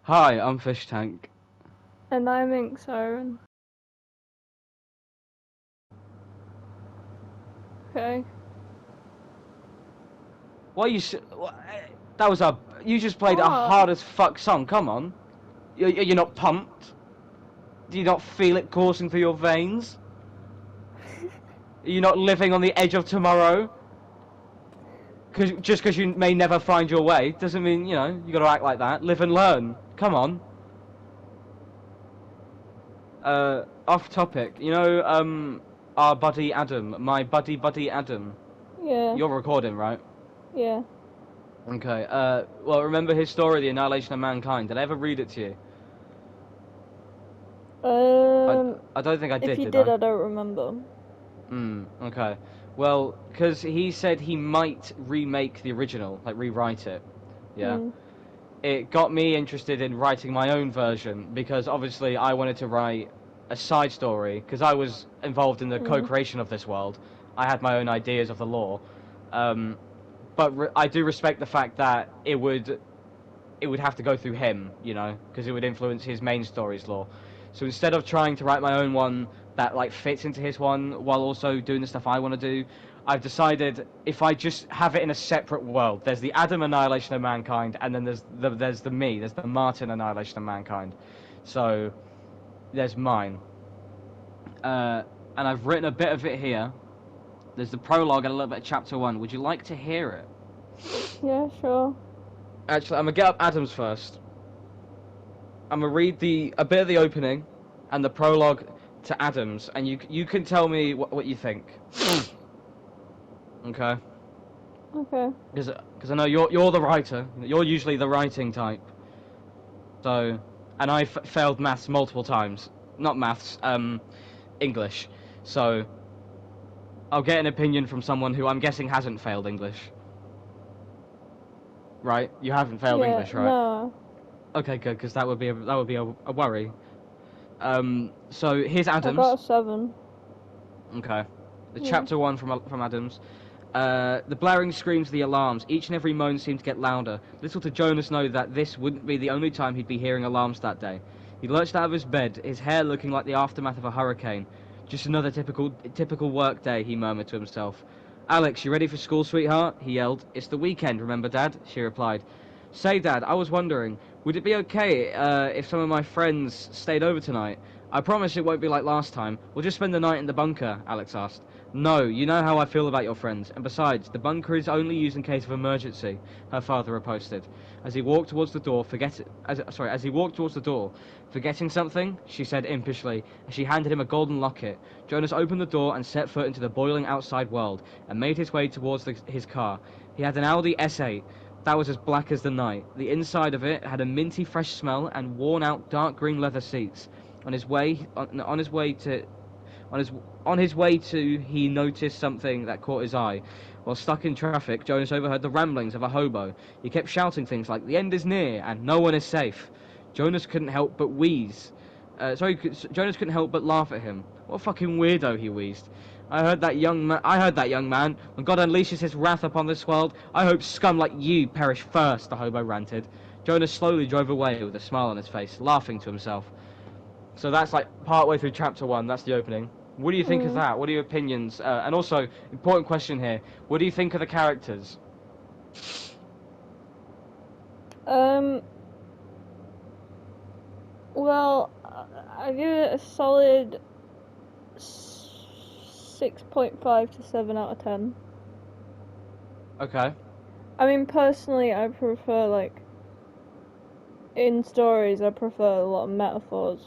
Hi, I'm Fish Tank. And I'm Ink Siren. Okay. Why you? That was a. You just played a What? hard as fuck song. Come on. You're not pumped. Do you not feel it coursing through your veins? Are you not living on the edge of tomorrow? Just because you may never find your way doesn't mean you got to act like that. Live and learn. Come on. Off topic. Our buddy Adam, my buddy Adam. Yeah. You're recording, right? Yeah. Okay. Well, remember his story, The Annihilation of Mankind. Did I ever read it to you? I, Um. I don't think I If you did did, I? I don't remember. Okay. Well, because he said he might remake the original, like rewrite it. Yeah. Hmm. It got me interested in writing my own version because obviously I wanted to write a side story because I was involved in the Hmm. co-creation of this world. I had my own ideas of the lore. Um, but I do respect the fact that it would have to go through him, because it would influence his main story's lore. So instead of trying to write my own one that like fits into his one while also doing the stuff I want to do, I've decided if I just have it in a separate world, there's the Adam Annihilation of Mankind, and then there's the Martin Annihilation of Mankind. So there's mine, and I've written a bit of it here. There's the prologue and a little bit of chapter one. Would you like to hear it? Yeah, sure. Actually, I'm gonna get up Adam's first. I'm gonna read a bit of the opening and the prologue to Adams, and you can tell me what you think. Okay? Okay. Because I know you're the writer. You're usually the writing type. So, and I failed maths multiple times. Not maths, English. So, I'll get an opinion from someone who I'm guessing hasn't failed English. Right? You haven't failed Yeah. English, right? No. Okay, good, because that would be a worry. So here's I got a Adams. 7. Okay. The Yeah. chapter one from Adams. The blaring screams of the alarms, each and every moan seemed to get louder. Little did Jonas know that this wouldn't be the only time he'd be hearing alarms that day. He lurched out of his bed, his hair looking like the aftermath of a hurricane. Just another typical work day, he murmured to himself. Alex, you ready for school, sweetheart? He yelled. It's the weekend, remember, Dad? She replied. Say, Dad, I was wondering, would it be okay if some of my friends stayed over tonight? I promise it won't be like last time. We'll just spend the night in the bunker, Alex asked. No, you know how I feel about your friends, and besides, the bunker is only used in case of emergency, her father reposted. As he walked towards the door, forgetting something, she said impishly, as she handed him a golden locket. Jonas opened the door and set foot into the boiling outside world, and made his way towards his car. He had an Audi S8 that was as black as the night. The inside of it had a minty fresh smell and worn-out dark green leather seats. On his way, on his way to on his he noticed something that caught his eye. While stuck in traffic, Jonas overheard the ramblings of a hobo. He kept shouting things like, "The end is near," and "No one is safe." Jonas couldn't help but wheeze. Jonas couldn't help but laugh at him. What a fucking weirdo, he wheezed. I heard that young man. When God unleashes his wrath upon this world, I hope scum like you perish first, the hobo ranted. Jonas slowly drove away with a smile on his face, laughing to himself. So that's like part way through chapter one. That's the opening. What do you think of Hmm. that? What are your opinions? And also, important question here. What do you think of the characters? Um. Well, I give it a solid 6.5 to 7 out of 10. Okay. I mean, personally, I prefer, like, in stories, I prefer a lot of metaphors.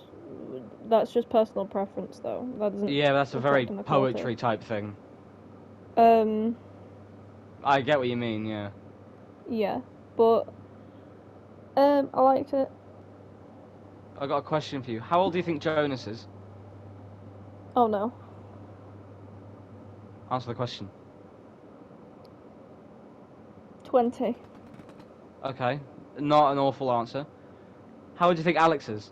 That's just personal preference, though. That doesn't Yeah, that's a very reflect on the quality. poetry type thing. Um, I get what you mean. Yeah. yeah, but I liked it. I got a question for you. How old do you think Jonas is? Oh no, Answer the question. 20. Okay. Not an awful answer. How old do you think Alex is?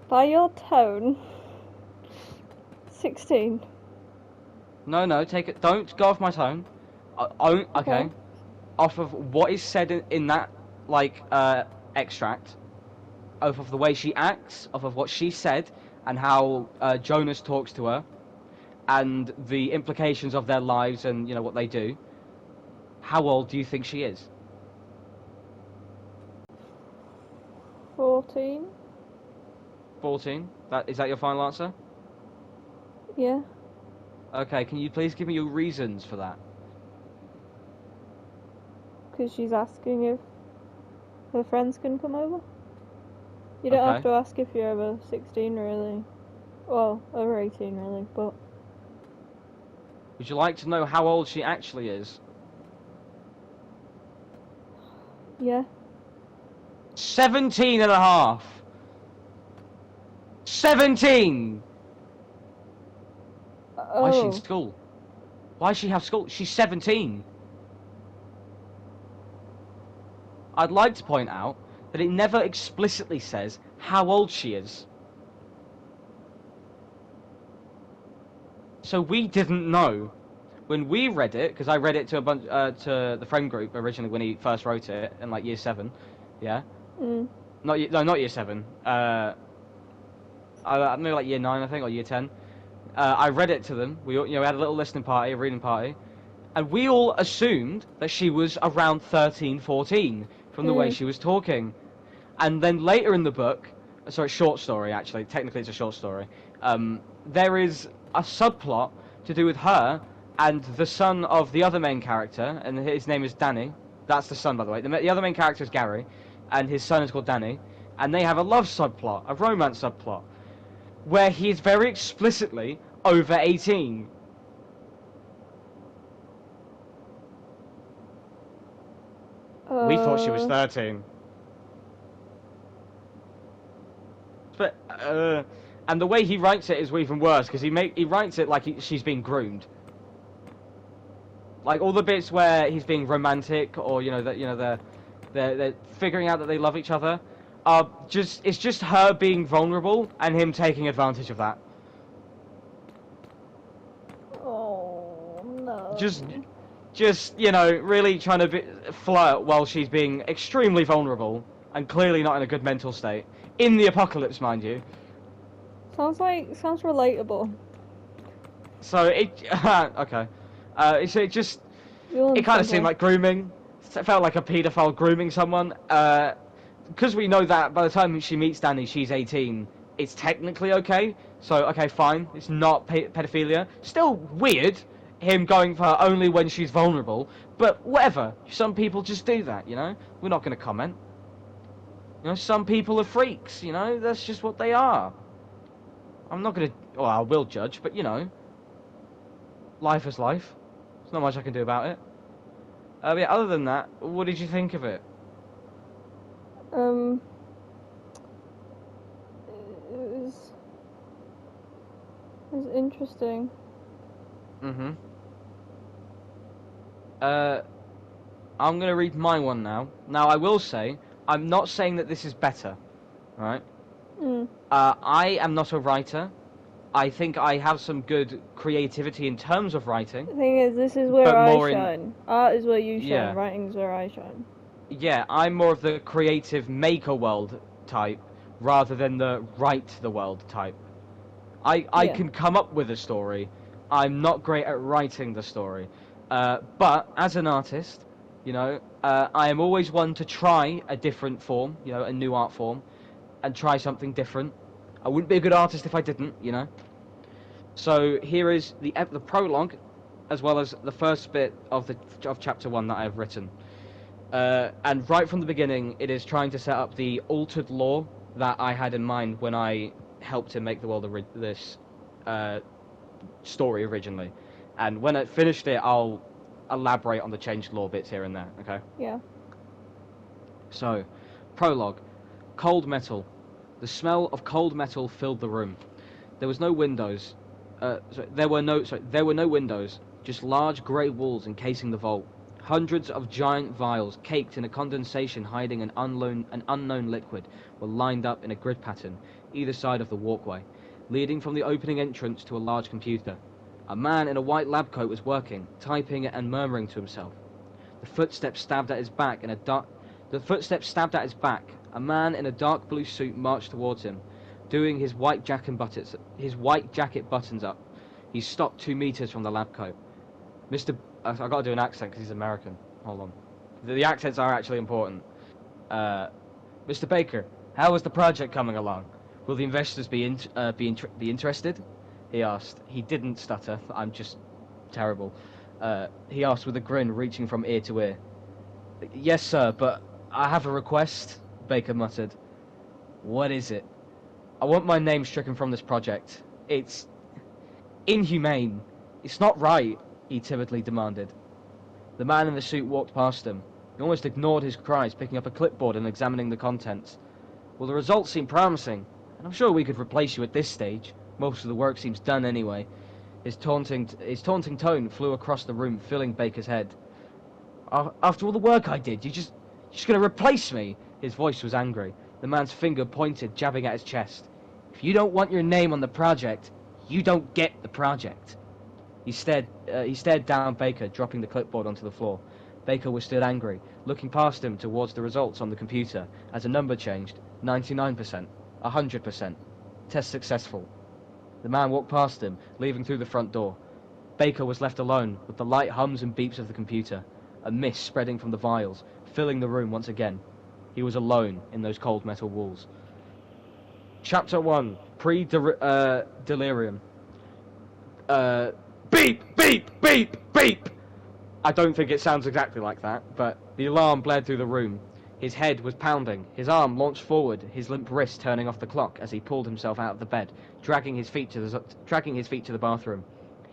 By your tone, 16. No, no. Take it. Don't go off my tone. Okay. Okay. Off of what is said in that like extract off of the way she acts, off of what she said, and how Jonas talks to her, and the implications of their lives and what they do. How old do you think she is? 14? 14. Is that your final answer? Yeah. Okay. Can you please give me your reasons for that? Because she's asking if her friends can come over. You don't have Okay. to ask if you're over 16, really. Well, over 18, really, but... Would you like to know how old she actually is? Yeah. 17 and a half. 17! Why is she in Oh. school? Why does she have school? She's 17. I'd like to point out that it never explicitly says how old she is. So we didn't know. When we read it, because I read it to a bunch, to the friend group originally when he first wrote it in like year 7, yeah. Not year 7. Maybe like year 9, I think, or year 10. I read it to them. We had a little listening party, a reading party, and we all assumed that she was around 13, 14 from the way she was talking. And then later in the book, sorry, short story actually. Technically, it's a short story. There is a subplot to do with her and the son of the other main character, and his name is Danny. That's the son, by the way. The other main character is Gary, and his son is called Danny. And they have a love subplot, a romance subplot, where he is very explicitly over 18. We thought she was 13. But, and the way he writes it is even worse, because he writes it like she's being groomed. Like all the bits where he's being romantic, or they're figuring out that they love each other, it's just her being vulnerable and him taking advantage of that. Oh, no. Just really trying to flirt while she's being extremely vulnerable and clearly not in a good mental state. In the apocalypse, mind you. Sounds relatable. So okay. It kind of seemed like grooming. It felt like a paedophile grooming someone. Because we know that by the time she meets Danny, she's 18. It's technically okay. So okay, fine. It's not pedophilia. Still weird. Him going for her only when she's vulnerable. But whatever. Some people just do that. We're not going to comment. Some people are freaks. That's just what they are. I'm not going to. Well, I will judge, but life is life. There's not much I can do about it. Yeah, other than that, what did you think of it? It was interesting. Mm-hmm. I'm going to read my one now. Now, I will say, I'm not saying that this is better, right? I am not a writer. I think I have some good creativity in terms of writing. The thing is, this is where I shine. Art is where you shine. Yeah. Writing is where I shine. Yeah, I'm more of the creative make-a-world type, rather than the write the world type. I can come up with a story. I'm not great at writing the story. But as an artist, I am always one to try a different form, a new art form, and try something different. I wouldn't be a good artist if I didn't, So here is the prologue, as well as the first bit of chapter 1 that I have written. And right from the beginning, it is trying to set up the altered lore that I had in mind when I helped him make the world of this story originally. And when I finished it, I'll elaborate on the changed lore bits here and there, okay? Yeah. So, prologue. Cold metal. The smell of cold metal filled the room. There was no windows. There were no windows, just large grey walls encasing the vault. Hundreds of giant vials, caked in a condensation hiding an unknown liquid, were lined up in a grid pattern, either side of the walkway, leading from the opening entrance to a large computer. A man in a white lab coat was working, typing and murmuring to himself. The footsteps stabbed at his back, A man in a dark blue suit marched towards him, doing his white jacket buttons up. He stopped 2 meters from the lab coat. Mr. I gotta do an accent because he's American. Hold on. The accents are actually important. Mr. Baker, how is the project coming along? Will the investors be interested? He asked. He didn't stutter. I'm just terrible. He asked with a grin reaching from ear to ear. Yes, sir, but I have a request, Baker muttered. What is it? I want my name stricken from this project. It's inhumane. It's not right, he timidly demanded. The man in the suit walked past him. He almost ignored his cries, picking up a clipboard and examining the contents. Well, the results seem promising, and I'm sure we could replace you at this stage. Most of the work seems done anyway. His taunting tone flew across the room, filling Baker's head. After all the work I did, you're just gonna replace me? His voice was angry. The man's finger pointed, jabbing at his chest. If you don't want your name on the project, you don't get the project. He stared down Baker, dropping the clipboard onto the floor. Baker was still angry, looking past him towards the results on the computer as a number changed. 99%, 100%. Test successful. The man walked past him, leaving through the front door. Baker was left alone, with the light hums and beeps of the computer, a mist spreading from the vials, filling the room once again. He was alone in those cold metal walls. Chapter 1, Pre-Delirium. Beep, beep, beep, beep! I don't think it sounds exactly like that, but the alarm blared through the room. His head was pounding, his arm launched forward, his limp wrist turning off the clock as he pulled himself out of the bed, dragging his feet to the bathroom.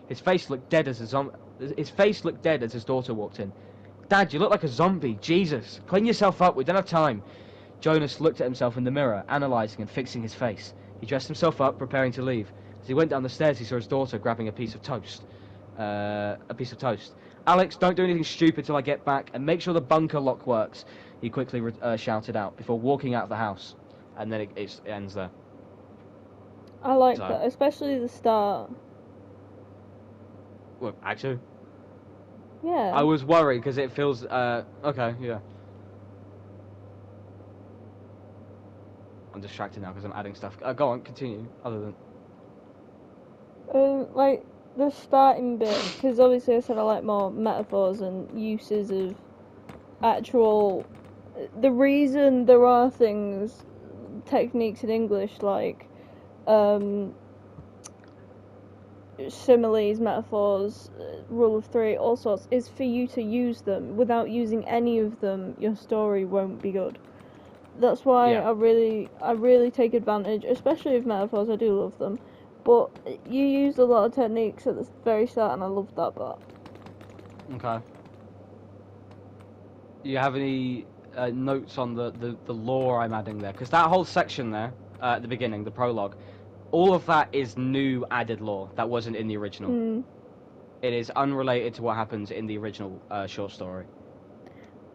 His face looked dead as his daughter walked in. Dad, you look like a zombie. Jesus, clean yourself up. We don't have time. Jonas looked at himself in the mirror, analysing and fixing his face. He dressed himself up, preparing to leave. As he went down the stairs, he saw his daughter grabbing a piece of toast. Alex, don't do anything stupid till I get back, and make sure the bunker lock works, he quickly shouted out, before walking out of the house. And then it ends there. I like that, especially the start. Well, actually... Yeah. I was worried, because it feels... okay, yeah. I'm distracted now, because I'm adding stuff. Go on, continue, other than... Like, the starting bit, because obviously I said I like more metaphors and uses of actual... The reason there are things, techniques in English, like, similes, metaphors, rule of three, all sorts, is for you to use them. Without using any of them, your story won't be good. That's why I really take advantage, especially of metaphors. I do love them, but you used a lot of techniques at the very start, and I loved that part. Okay. Do you have any notes on the lore I'm adding there? Because that whole section there, at the beginning, the prologue, all of that is new added lore that wasn't in the original. Mm. It is unrelated to what happens in the original short story.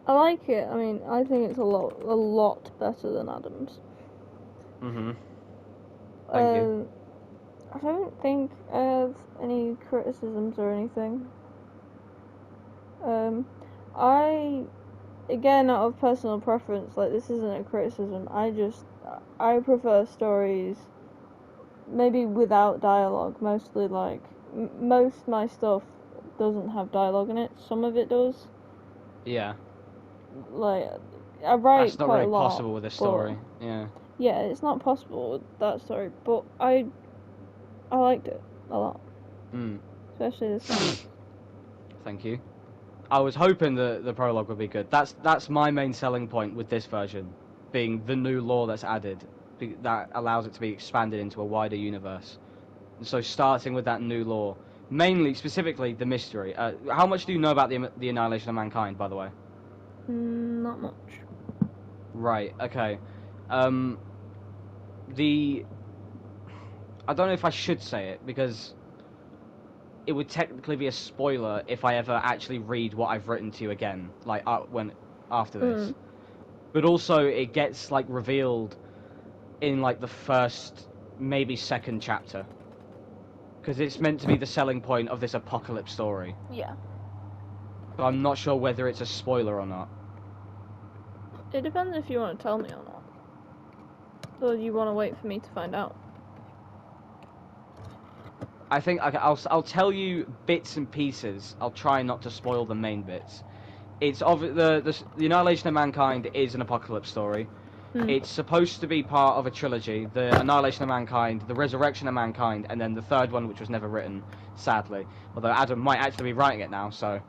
I like it. I mean, I think it's a lot better than Adam's. Thank you. I don't think I have any criticisms or anything. Again, out of personal preference, like, this isn't a criticism, I prefer stories maybe without dialogue, mostly, like, most of my stuff doesn't have dialogue in it, some of it does. Yeah. Like, I write That's not quite really a lot, possible with this story, yeah. Yeah, it's not possible with that story, but I liked it a lot. Especially this one. Thank you. I was hoping the prologue would be good. That's my main selling point with this version, being the new lore that's added, that allows it to be expanded into a wider universe. And so starting with that new lore, specifically the mystery. How much do you know about the annihilation of mankind, by the way? Not much. Right. Okay. I don't know if I should say it, because it would technically be a spoiler if I ever actually read what I've written to you again, like after this. But also, it gets like revealed in like the first, maybe second chapter, because it's meant to be the selling point of this apocalypse story. Yeah. But I'm not sure whether it's a spoiler or not. It depends if you want to tell me or not. Or you want to wait for me to find out? I think I'll tell you bits and pieces. I'll try not to spoil the main bits. It's the Annihilation of Mankind is an apocalypse story. It's supposed to be part of a trilogy: the Annihilation of Mankind, the Resurrection of Mankind, and then the third one, which was never written, sadly. Although Adam might actually be writing it now, so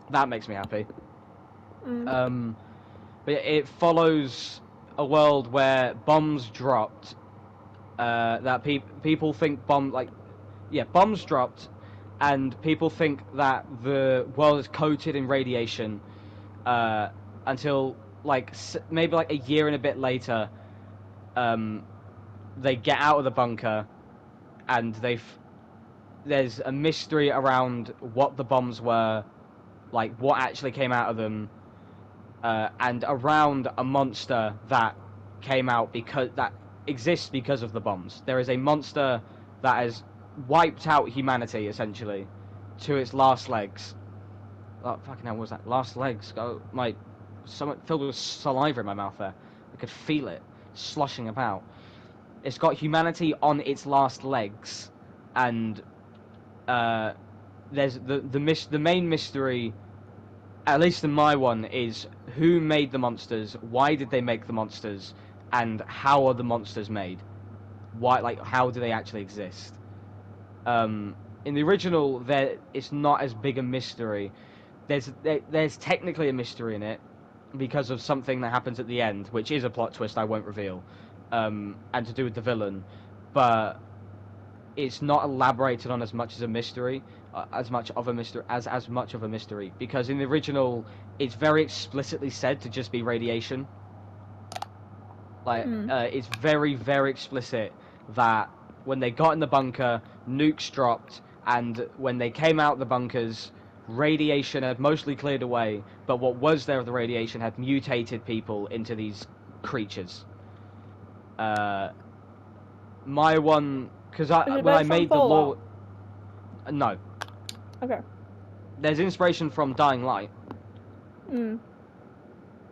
that makes me happy. But it follows a world where bombs dropped. That people think bombs dropped, and people think that the world is coated in radiation until maybe like a year and a bit later, they get out of the bunker, and there's a mystery around what the bombs were, like what actually came out of them, and around a monster that came out that exists because of the bombs. There is a monster that has wiped out humanity essentially to its last legs. Oh, fucking hell, what was that? Last legs. Oh, somewhat filled with saliva in my mouth there. I could feel it sloshing about. It's got humanity on its last legs, and there's the main mystery, at least in my one, is who made the monsters, why did they make the monsters, and how are the monsters made? How do they actually exist? In the original, it's not as big a mystery. There's technically a mystery in it because of something that happens at the end, which is a plot twist I won't reveal, and to do with the villain, but it's not elaborated on as much as a mystery, as much of a mystery, because in the original, it's very explicitly said to just be radiation. It's very, very explicit that when they got in the bunker, nukes dropped, and when they came out the bunkers, radiation had mostly cleared away, but what was there of the radiation had mutated people into these creatures. My one, because when I made the lore, no. Okay. There's inspiration from Dying Light.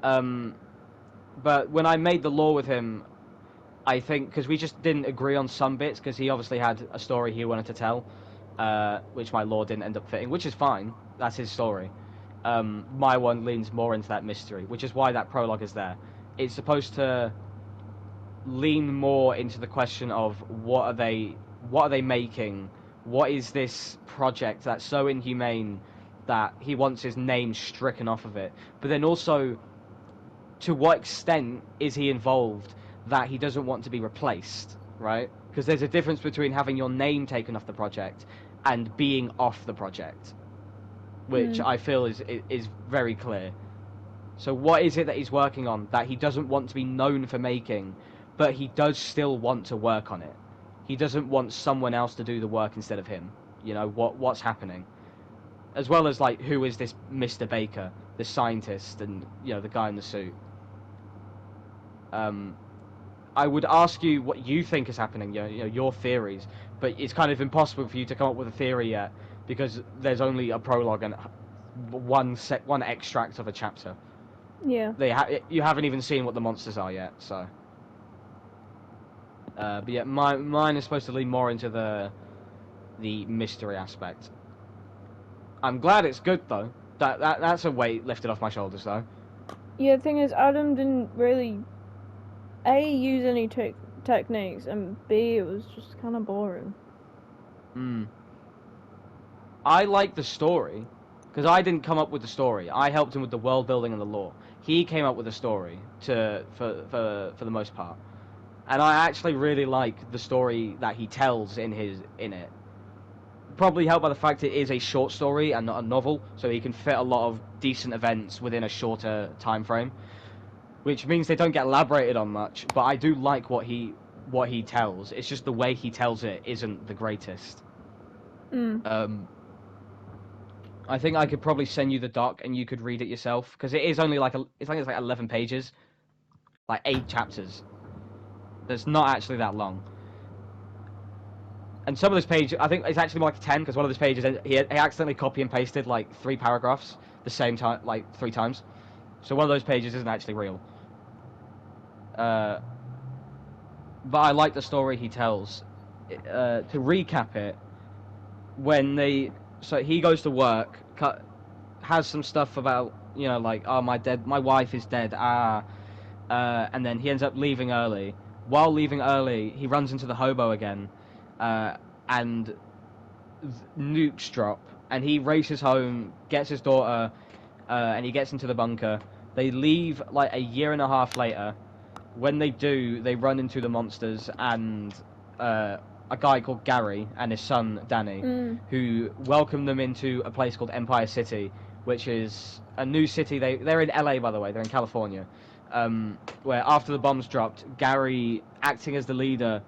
But when I made the lore with him, I think because we just didn't agree on some bits, because he obviously had a story he wanted to tell, which my lore didn't end up fitting, which is fine. That's his story. My one leans more into that mystery, which is why that prologue is there. It's supposed to lean more into the question of what are they making? What is this project that's so inhumane that he wants his name stricken off of it? But then also, to what extent is he involved that he doesn't want to be replaced, right? Because there's a difference between having your name taken off the project and being off the project, which I feel is very clear. So what is it that he's working on that he doesn't want to be known for making, but he does still want to work on it? He doesn't want someone else to do the work instead of him. You know, what's happening? As well as, like, who is this Mr. Baker, the scientist, and, you know, the guy in the suit. I would ask you what you think is happening, you know, your theories, but it's kind of impossible for you to come up with a theory yet, because there's only a prologue and one extract of a chapter. Yeah. You haven't even seen what the monsters are yet, so. But yeah, mine is supposed to lean more into the mystery aspect. I'm glad it's good though. That's a weight lifted off my shoulders though. Yeah, the thing is, Adam didn't really use any techniques, and B, it was just kind of boring. I like the story, because I didn't come up with the story. I helped him with the world building and the lore. He came up with the story for the most part, and I actually really like the story that he tells in it. Probably helped by the fact it is a short story and not a novel, so he can fit a lot of decent events within a shorter time frame, which means they don't get elaborated on much. But I do like what he tells. It's just the way he tells it isn't the greatest. I think I could probably send you the doc and you could read it yourself, because it is only it's like 11 pages, like 8 chapters. It's not actually that long. And some of those pages, I think it's actually more like 10, because one of those pages he accidentally copy and pasted like 3 paragraphs the same time, like 3 times. So one of those pages isn't actually real. but I like the story he tells. To recap it, so he goes to work, has some stuff about, like, oh, my wife is dead, and then he ends up leaving early. While leaving early, he runs into the hobo again, and nukes drop, and he races home, gets his daughter, and he gets into the bunker. They leave like a year and a half later. When they do, they run into the monsters and a guy called Gary and his son Danny, who welcome them into a place called Empire City, which is a new city. They're in LA, by the way. They're in California, where after the bombs dropped, Gary, acting as the leader,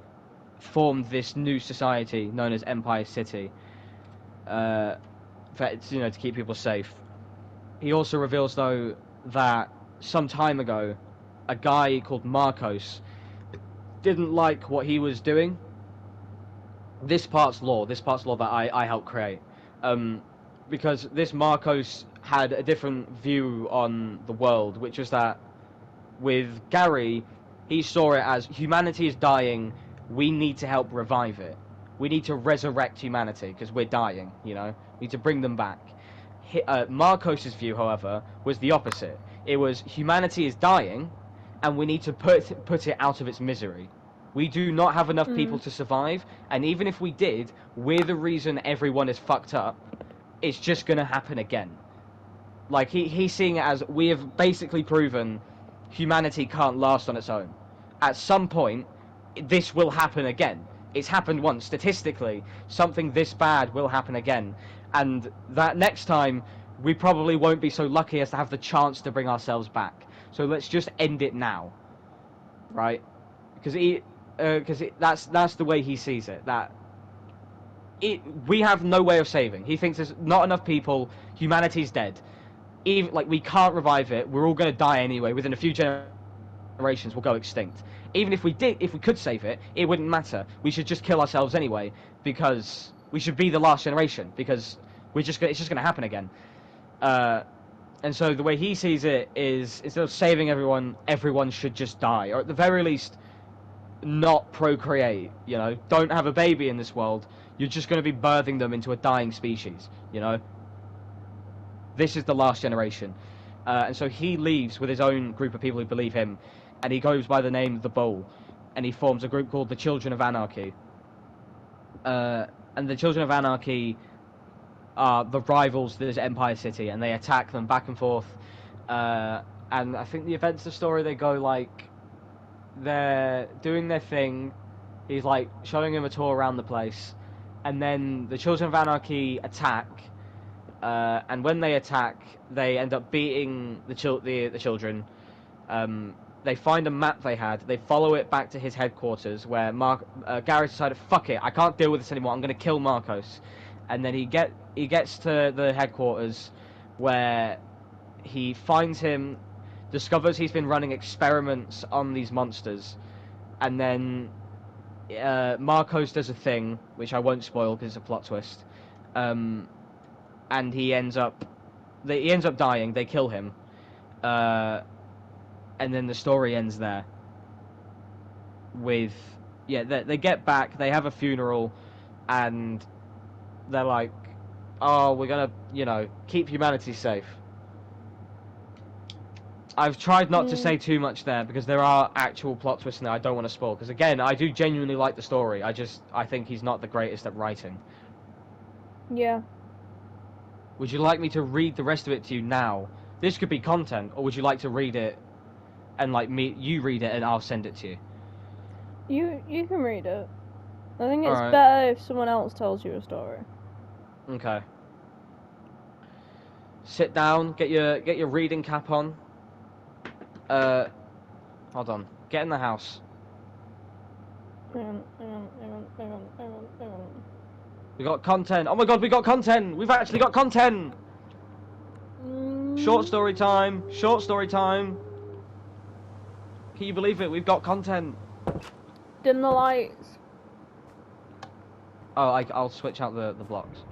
formed this new society known as Empire City, to keep people safe. He also reveals, though, that some time ago, a guy called Marcos didn't like what he was doing. This part's lore that I helped create. Because this Marcos had a different view on the world, which was that with Gary, he saw it as humanity is dying, we need to help revive it. We need to resurrect humanity because we're dying, We need to bring them back. Marcos's view, however, was the opposite. It was humanity is dying, and we need to put it out of its misery. We do not have enough people to survive, and even if we did, we're the reason everyone is fucked up. It's just going to happen again. Like, he's seeing it as, we have basically proven humanity can't last on its own. At some point, this will happen again. It's happened once. Statistically, something this bad will happen again. And that next time, we probably won't be so lucky as to have the chance to bring ourselves back. So let's just end it now. Right? Because that's the way he sees it. We have no way of saving. He thinks there's not enough people. Humanity's dead. We can't revive it. We're all going to die anyway. Within a few generations, we'll go extinct. Even if we could save it, it wouldn't matter. We should just kill ourselves anyway, because we should be the last generation, because it's just going to happen again. And so the way he sees it is, instead of saving everyone should just die, or at the very least, not procreate. Don't have a baby in this world. You're just going to be birthing them into a dying species. This is the last generation. And so he leaves with his own group of people who believe him, and he goes by the name The Bull, and he forms a group called the Children of Anarchy. And the Children of Anarchy are the rivals to this Empire City, and they attack them back and forth. And I think the events of the story, they go like, they're doing their thing. He's like showing him a tour around the place, and then the Children of Anarchy attack. And when they attack, they end up beating the children. They find a map they had. They follow it back to his headquarters, where Gary decided, fuck it, I can't deal with this anymore. I'm going to kill Marcos. And then he gets to the headquarters, where he finds him, discovers he's been running experiments on these monsters, and then Marcos does a thing which I won't spoil because it's a plot twist. And he ends up dying. They kill him, and then the story ends there. With they get back. They have a funeral, and they're like, "Oh, we're gonna keep humanity safe." I've tried not to say too much there because there are actual plot twists in there I don't want to spoil. Because again, I do genuinely like the story. I think he's not the greatest at writing. Yeah. Would you like me to read the rest of it to you now? This could be content, or would you like to read it and you read it and I'll send it to you? You can read it. I think it's better if someone else tells you a story. Okay. Sit down, get your reading cap on. Hold on. Get in the house. Hang on. We got content. Oh my god, we got content! We've actually got content! Short story time. Can you believe it? We've got content. Dim the lights. Oh, I'll switch out the blocks.